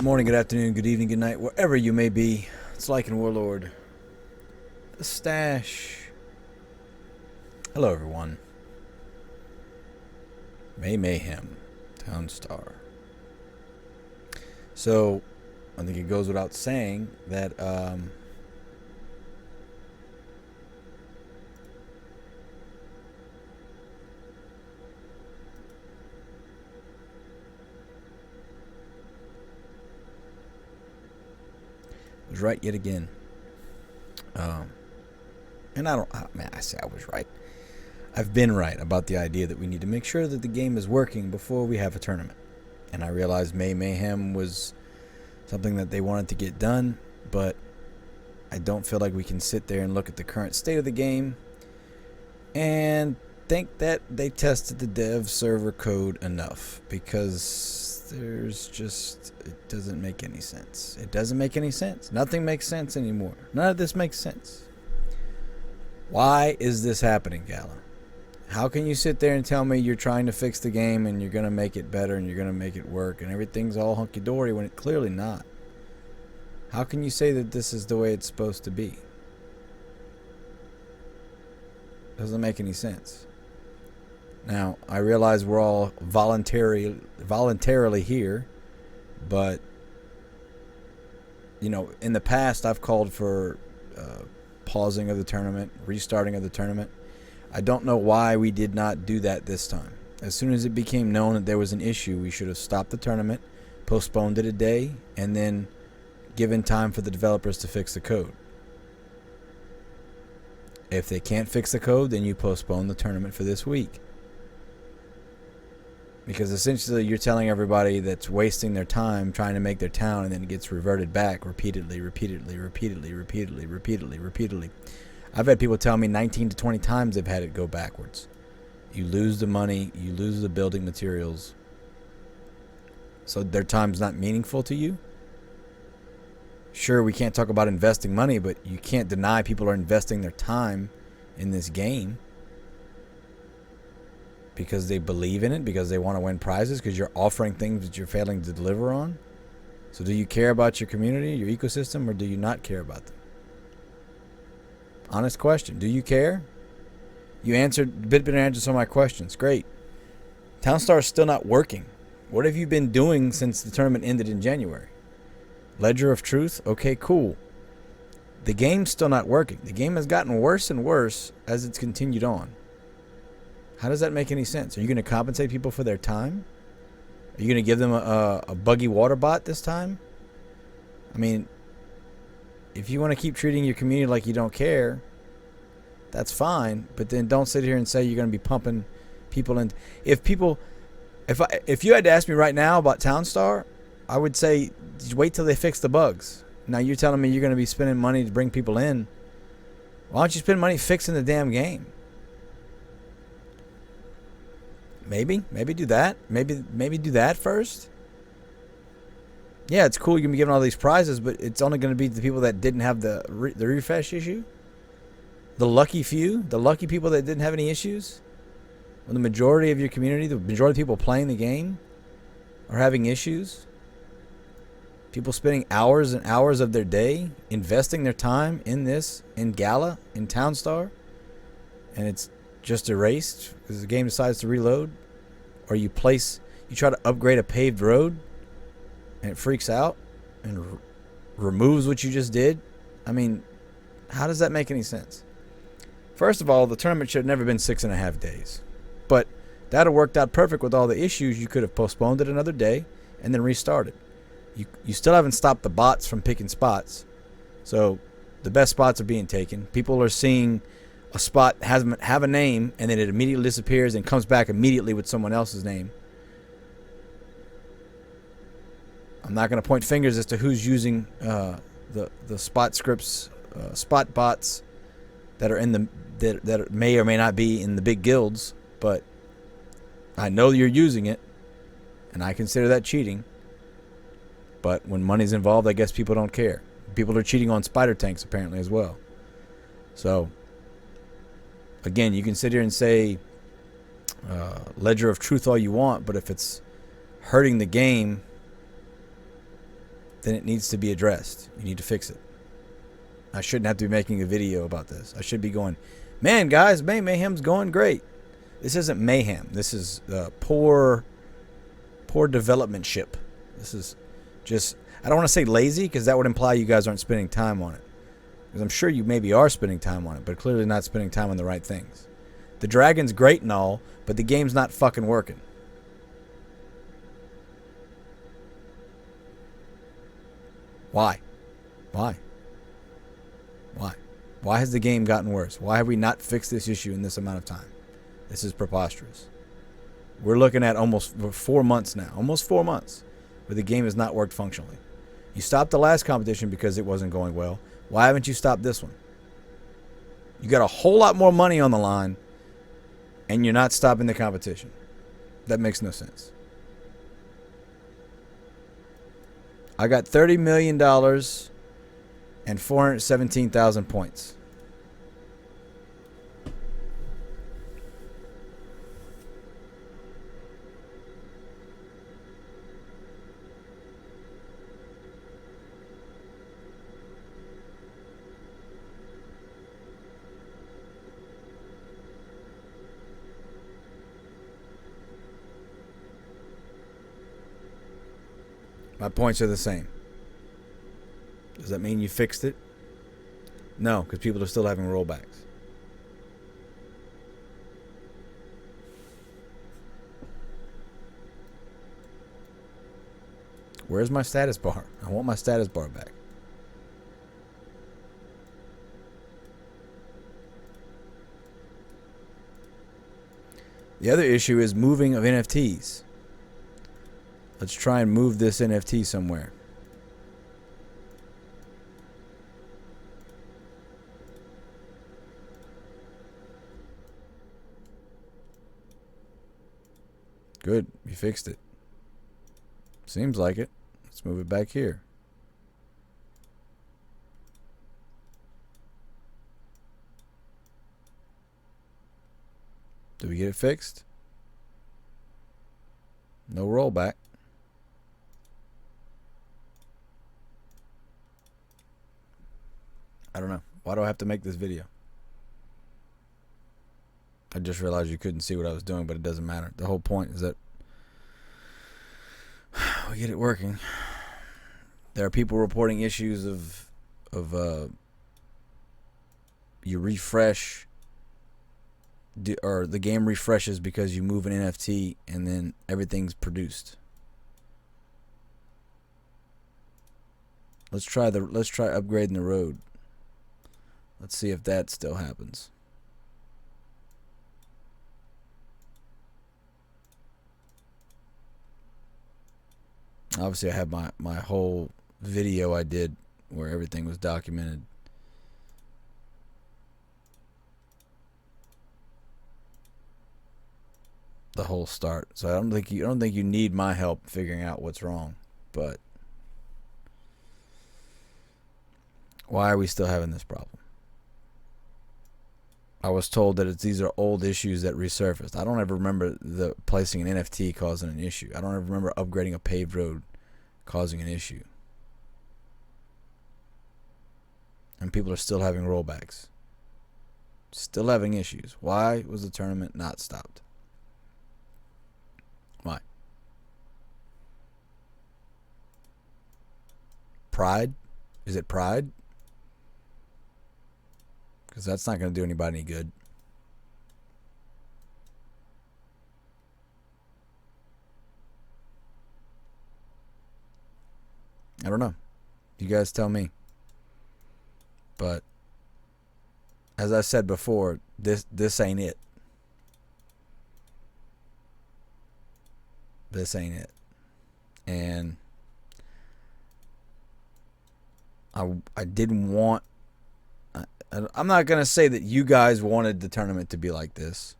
morning, good afternoon, good evening, good night, wherever you may be. It's Lycan Warlord. The Stash. Hello, everyone. MAYHEM. Townstar. So, I think it goes without saying that, was right yet again. And I say I was right. I've been right about the idea that we need to make sure that the game is working before we have a tournament. And I realized MAYHEM was something that they wanted to get done, but I don't feel like we can sit there and look at the current state of the game and think that they tested the dev server code enough, because it doesn't make any sense. It doesn't make any sense. Nothing makes sense anymore. None of this makes sense. Why is this happening, Gala? How can you sit there and tell me you're trying to fix the game and you're going to make it better and you're going to make it work and everything's all hunky-dory when it's clearly not? How can you say that this is the way it's supposed to be? Doesn't make any sense. Now, I realize we're all voluntarily here, but, you know, in the past I've called for pausing of the tournament, restarting of the tournament. I don't know why we did not do that this time. As soon as it became known that there was an issue, we should have stopped the tournament, postponed it a day, and then given time for the developers to fix the code. If they can't fix the code, then you postpone the tournament for this week. Because essentially you're telling everybody that's wasting their time trying to make their town, and then it gets reverted back repeatedly. I've had people tell me 19 to 20 times they've had it go backwards. You lose the money, you lose the building materials. So their time's not meaningful to you? Sure, we can't talk about investing money, but you can't deny people are investing their time in this game because they believe in it, because they want to win prizes, because you're offering things that you're failing to deliver on. So do you care about your community, your ecosystem, or do you not care about them? Honest question. Do you care? You answered, bit answered some of my questions. Great. Townstar is still not working. What have you been doing since the tournament ended in January? Ledger of Truth? Okay, cool. The game's still not working. The game has gotten worse and worse as it's continued on. How does that make any sense? Are you going to compensate people for their time? Are you going to give them a buggy water bot this time? I mean, if you want to keep treating your community like you don't care, that's fine. But then don't sit here and say you're going to be pumping people in. If you had to ask me right now about Townstar, I would say just wait till they fix the bugs. Now you're telling me you're going to be spending money to bring people in. Why don't you spend money fixing the damn game? Maybe do that. Maybe do that first. Yeah, it's cool. You're going to be giving all these prizes, but it's only going to be the people that didn't have the refresh issue. The lucky few, the lucky people that didn't have any issues. When the majority of your community, the majority of people playing the game are having issues. People spending hours and hours of their day investing their time in this, in Gala, in Townstar, and it's just erased because the game decides to reload. Or you try to upgrade a paved road and it freaks out and removes what you just did. I mean, how does that make any sense? First of all, the tournament should have never been 6.5 days. But that would have worked out perfect with all the issues. You could have postponed it another day and then restarted. You still haven't stopped the bots from picking spots. So the best spots are being taken. People are seeing a spot have a name and then it immediately disappears and comes back immediately with someone else's name. I'm not going to point fingers as to who's using the spot scripts, spot bots that are in that may or may not be in the big guilds, but I know you're using it, and I consider that cheating. But when money's involved, I guess people don't care. People are cheating on spider tanks apparently as well. So again, you can sit here and say ledger of truth all you want, but if it's hurting the game, then it needs to be addressed. You need to fix it. I shouldn't have to be making a video about this. I should be going, man, guys, Mayhem's going great. This isn't mayhem. This is poor developmentship. This is just, I don't want to say lazy, because that would imply you guys aren't spending time on it. Because I'm sure you maybe are spending time on it, but clearly not spending time on the right things. The dragon's great and all, but the game's not fucking working. Why? Why? Why? Why has the game gotten worse? Why have we not fixed this issue in this amount of time? This is preposterous. We're looking at almost 4 months now. Almost 4 months where the game has not worked functionally. You stopped the last competition because it wasn't going well. Why haven't you stopped this one? You got a whole lot more money on the line, and you're not stopping the competition. That makes no sense. I got $30 million and 417,000 points. My points are the same. Does that mean you fixed it? No, because people are still having rollbacks. Where's my status bar? I want my status bar back. The other issue is moving of NFTs. Let's try and move this NFT somewhere. Good, you fixed it. Seems like it. Let's move it back here. Did we get it fixed? No rollback. I don't know. Why do I have to make this video? I just realized you couldn't see what I was doing, but it doesn't matter. The whole point is that we get it working. There are people reporting issues of you refresh, or the game refreshes because you move an NFT and then everything's produced. Let's try upgrading the road. Let's see if that still happens. Obviously, I have my whole video I did where everything was documented. The whole start. So I don't think you need my help figuring out what's wrong. But why are we still having this problem? I was told that these are old issues that resurfaced. I don't ever remember placing an NFT causing an issue. I don't ever remember upgrading a paved road causing an issue. And people are still having rollbacks. Still having issues. Why was the tournament not stopped? Why? Pride? Is it pride? Because that's not going to do anybody any good. I don't know. You guys tell me. But as I said before, this ain't it. This ain't it. And I didn't want... I'm not going to say that you guys wanted the tournament to be like this.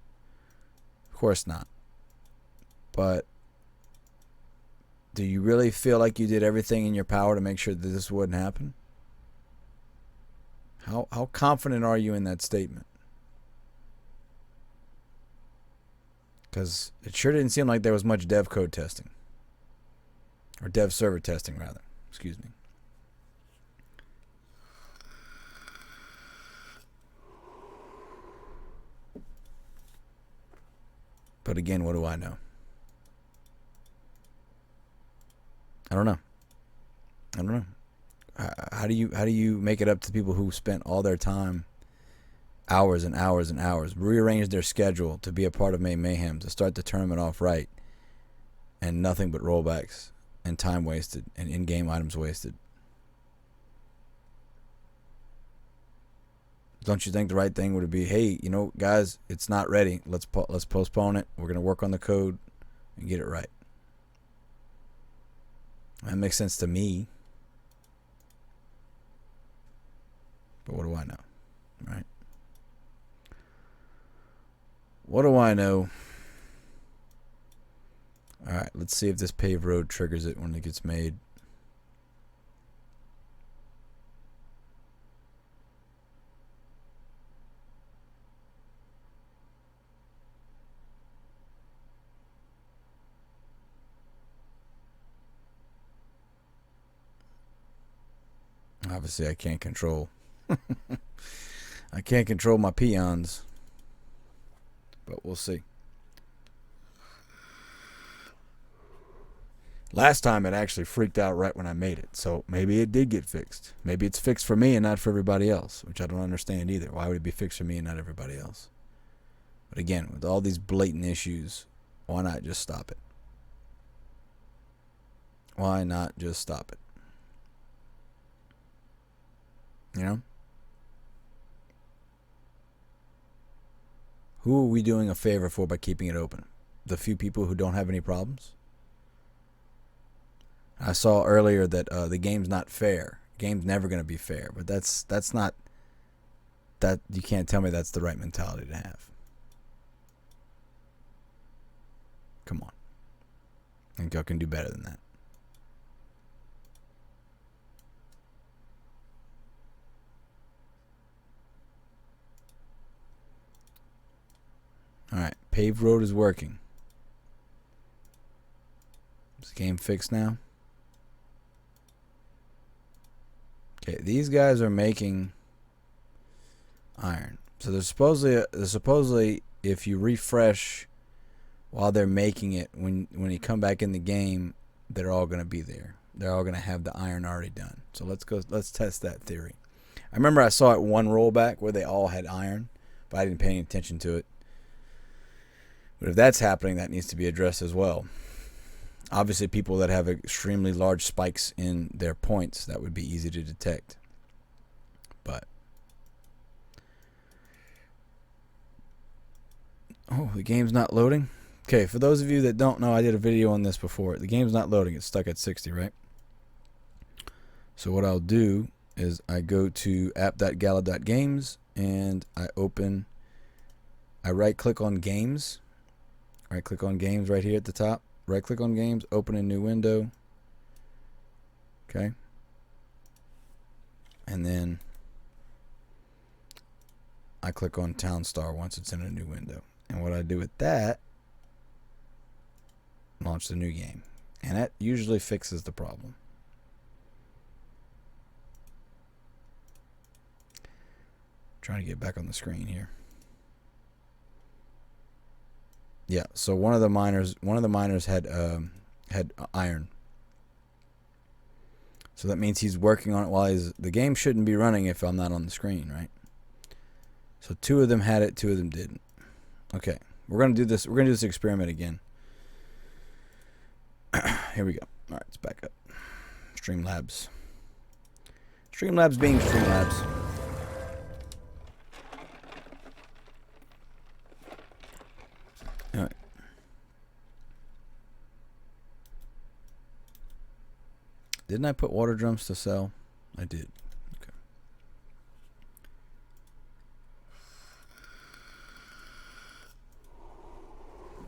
Of course not. But do you really feel like you did everything in your power to make sure that this wouldn't happen? How confident are you in that statement? Because it sure didn't seem like there was much dev code testing. Or dev server testing, rather. Excuse me. But again, what do I know? I don't know. I don't know. How do you make it up to people who spent all their time, hours and hours and hours, rearranged their schedule to be a part of Mayhem, to start the tournament off right, and nothing but rollbacks and time wasted and in-game items wasted? Don't you think the right thing would be, hey, you know, guys, it's not ready. Let's postpone it. We're going to work on the code and get it right. That makes sense to me. But what do I know? Right? What do I know? All right, let's see if this paved road triggers it when it gets made. Obviously, I can't control. I can't control my peons. But we'll see. Last time it actually freaked out right when I made it. So maybe it did get fixed. Maybe it's fixed for me and not for everybody else, which I don't understand either. Why would it be fixed for me and not everybody else? But again, with all these blatant issues, why not just stop it? Why not just stop it? You know? Who are we doing a favor for by keeping it open? The few people who don't have any problems? I saw earlier that the game's not fair. The game's never going to be fair. But that's not... that you can't tell me that's the right mentality to have. Come on. I think y'all can do better than that. Alright, Paved Road is working. Is the game fixed now? Okay, these guys are making iron. So there's supposedly if you refresh while they're making it, when you come back in the game, they're all going to be there. They're all going to have the iron already done. So let's test that theory. I remember I saw it one rollback where they all had iron, but I didn't pay any attention to it. But if that's happening, that needs to be addressed as well. Obviously, people that have extremely large spikes in their points, that would be easy to detect. But oh, the game's not loading? Okay, for those of you that don't know, I did a video on this before. The game's not loading. It's stuck at 60, right? So what I'll do is I go to app.gala.games and I right-click on games. Right-click on games right here at the top. Right-click on games, open a new window. Okay. And then I click on Townstar once it's in a new window. And what I do with that, launch the new game. And that usually fixes the problem. Trying to get back on the screen here. Yeah, so one of the miners had iron. So that means he's working on it while the game shouldn't be running if I'm not on the screen, right? So 2 of them had it, 2 of them didn't. Okay, we're gonna do this. We're gonna do this experiment again. Here we go. All right, let's back up. Streamlabs. Streamlabs being Streamlabs. All right. Didn't I put water drums to sell? I did. Okay.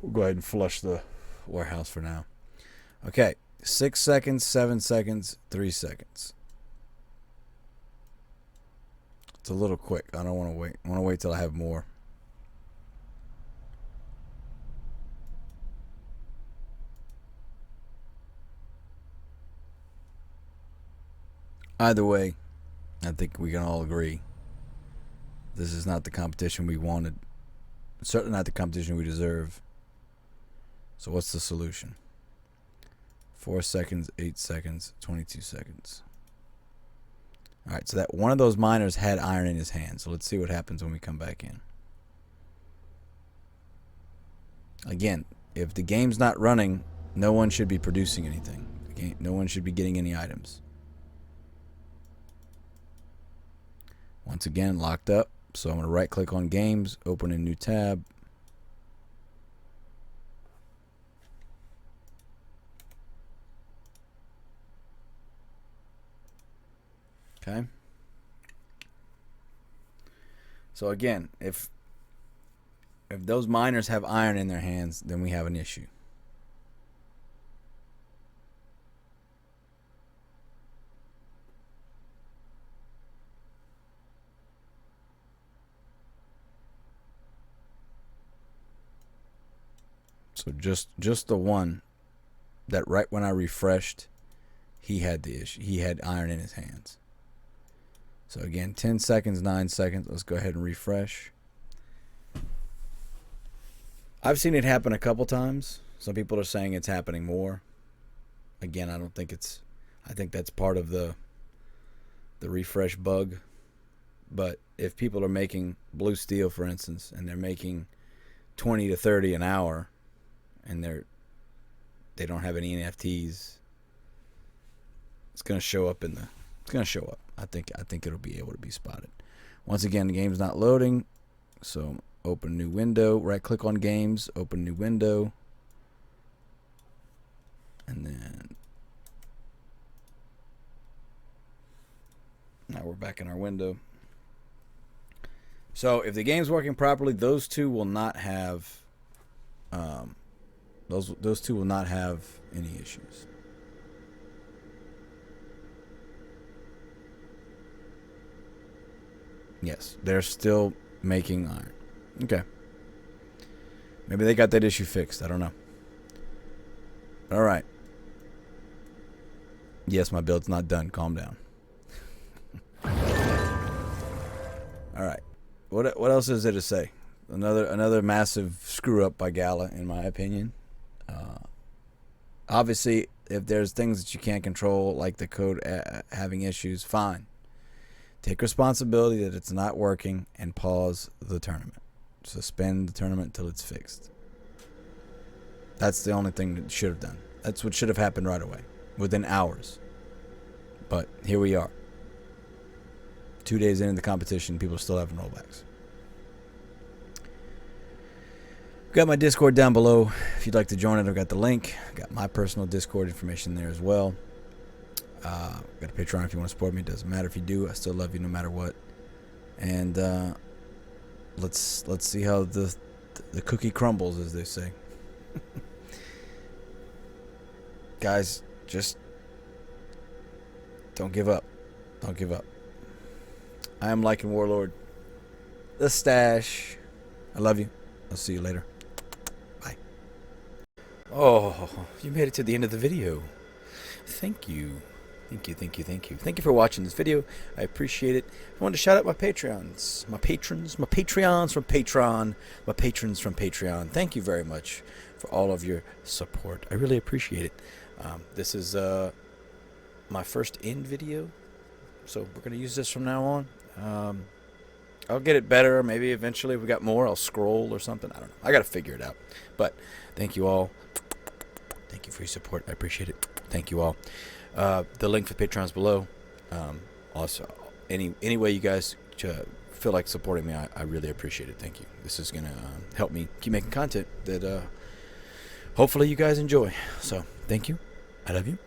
We'll go ahead and flush the warehouse for now. Okay. 6 seconds, 7 seconds, 3 seconds. It's a little quick. I don't want to wait. I want to wait till I have more. Either way, I think we can all agree this is not the competition we wanted. Certainly not the competition we deserve. So what's the solution? 4 seconds, 8 seconds, 22 seconds. All right, so that one of those miners had iron in his hand. So let's see what happens when we come back in. Again, if the game's not running, no one should be producing anything. No one should be getting any items. Once again, locked up. So I'm going to right click on games, open a new tab. Okay. So again, if those miners have iron in their hands, then we have an issue. So just the one that right when I refreshed, he had the issue. He had iron in his hands. So again, 10 seconds, 9 seconds. Let's go ahead and refresh. I've seen it happen a couple times. Some people are saying it's happening more. Again, I don't think it's... I think that's part of the refresh bug. But if people are making blue steel, for instance, and they're making 20 to 30 an hour, and they don't have any NFTs, it's going to show up in the... It's going to show up. I think it'll be able to be spotted. Once again, the game's not loading. So open a new window. Right click on games. Open a new window. And then now we're back in our window. So if the game's working properly, those two will not have those two will not have any issues. Yes, they're still making iron. Okay. Maybe they got that issue fixed. I don't know. All right. Yes, my build's not done. Calm down. All right. What else is there to say? Another massive screw up by Gala, in my opinion. Obviously, if there's things that you can't control, like the code having issues, fine. Take responsibility that it's not working and pause the tournament. Suspend the tournament until it's fixed. That's the only thing that you should have done. That's what should have happened right away, within hours. But here we are. 2 days into the competition, people are still having rollbacks. Got my Discord down below. If you'd like to join it, I've got the link. Got my personal Discord information there as well. Got a Patreon if you want to support me. It doesn't matter if you do. I still love you no matter what. And let's see how the cookie crumbles, as they say. Guys, just don't give up. Don't give up. I am Lycan Warlord, the Stash. I love you. I'll see you later. Bye. Oh, you made it to the end of the video. Thank you. Thank you, thank you, thank you. Thank you for watching this video. I appreciate it. I wanted to shout out my Patreons. My patrons from Patreon. My patrons from Patreon. Thank you very much for all of your support. I really appreciate it. This is my first end video. So we're going to use this from now on. I'll get it better. Maybe eventually if we got more, I'll scroll or something. I don't know. I got to figure it out. But thank you all. Thank you for your support. I appreciate it. Thank you all. The link for Patreon's below. Also, any way you guys feel like supporting me, I really appreciate it. Thank you. This is going to help me keep making content that hopefully you guys enjoy. So, thank you. I love you.